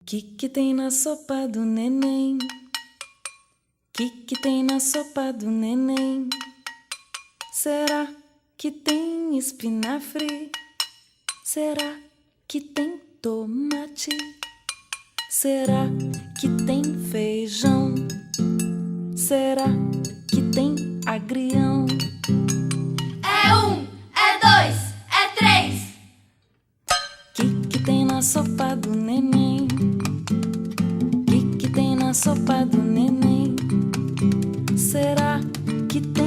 Que tem na sopa do neném? Que tem na sopa do neném? Será que tem espinafre? Será que tem tomate? Será que tem feijão? Será que tem agrião? É 1, é 2, é 3. Que tem na sopa do neném? Que tem na sopa do neném? Será que tem